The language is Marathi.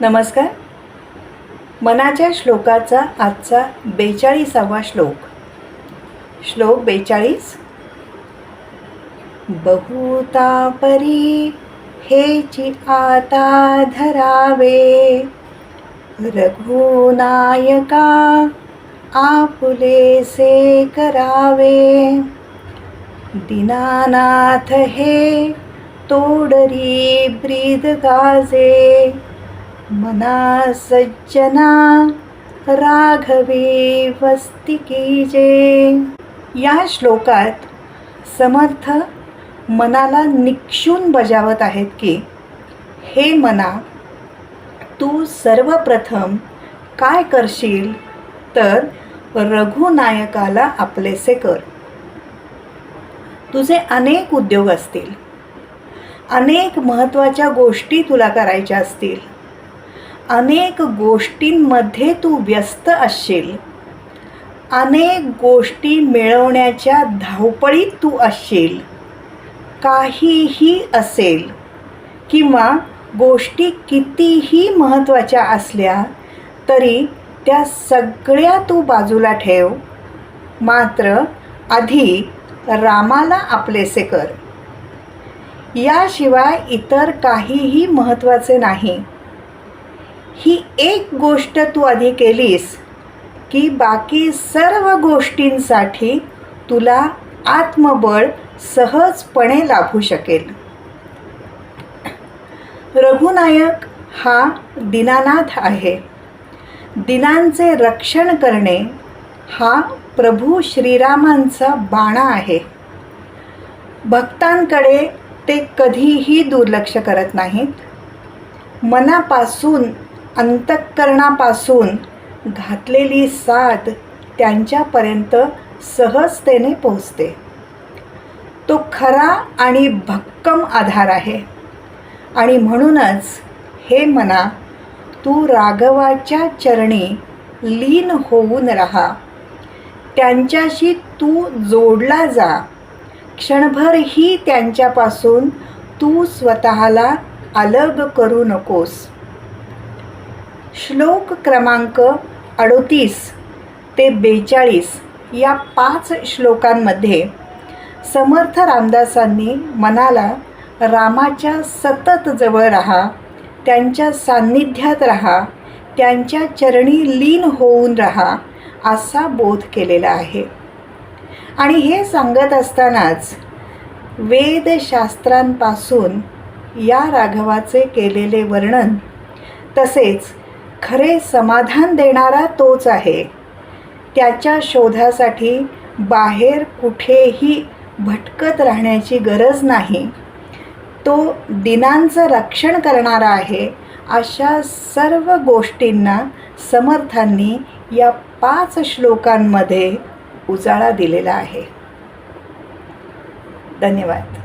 नमस्कार. मनाच्या श्लोकाचा आजचा 42वा श्लोक. श्लोक 42. बहुता परी हेची आता धरावे, रघुनायका आपुलेसे करावे. दीनानाथ हे तोडरी ब्रीद गाजे, मना सज्जना राघवे वस्ती कीजे. या श्लोकात समर्थ मनाला निक्षून बजावत आहेत की हे मना, तू सर्वप्रथम काय करशील तर रघुनायकाला आपलेसे कर. तुझे अनेक उद्योग असतील, अनेक महत्त्वाच्या गोष्टी तुला करायच्या असतील, अनेक गोष्टींमध्ये तू व्यस्त असशील, अनेक गोष्टी मिळवण्याच्या धावपळीत तू असशील. काहीही असेल किंवा गोष्टी कितीही महत्त्वाच्या असल्या तरी त्या सगळ्या तू बाजूला ठेव. मात्र आधी रामाला आपलेसे कर. याशिवाय इतर काहीही महत्त्वाचे नाही. ही एक गोष्ट तू आधी केलीस की बाकी सर्व गोष्टींसाठी तुला आत्मबळ सहजपणे लाभू शकेल. रघुनायक हा दीनानाथ आहे. दीनांचे रक्षण करणे हा प्रभू श्रीरामांचा बाणा आहे. भक्तांकडे ते कधीही दुर्लक्ष करत नाहीत. मनापासून, अंतःकरणापासून घातलेली साथ त्यांच्यापर्यंत सहजतेने पोहोचते. तो खरा आणि भक्कम आधार आहे. आणि म्हणूनच हे मना, तू राघवाच्या चरणी लीन होऊन राहा. त्यांच्याशी तू जोडला जा. क्षणभरही त्यांच्यापासून तू स्वतःला अलग करू नकोस. श्लोक क्रमांक 38 ते 42 या 5 श्लोकांमध्ये समर्थ रामदासांनी मनाला रामाच्या सतत जवळ राहा, त्यांच्या सान्निध्यात राहा, त्यांच्या चरणी लीन होऊन राहा असा बोध केलेला आहे. आणि हे सांगत असतानाच वेदशास्त्रांपासून या राघवाचे केलेले वर्णन, तसेच खरे समाधान देणारा तोच आहे. त्याच्या शोधासाठी बाहेर कुठेही भटकत राहण्याची गरज नाही. तो दीनांचं रक्षण करणारा आहे. अशा सर्व गोष्टींना समर्थांनी या 5 श्लोकांमध्ये उजाळा दिलेला आहे. धन्यवाद.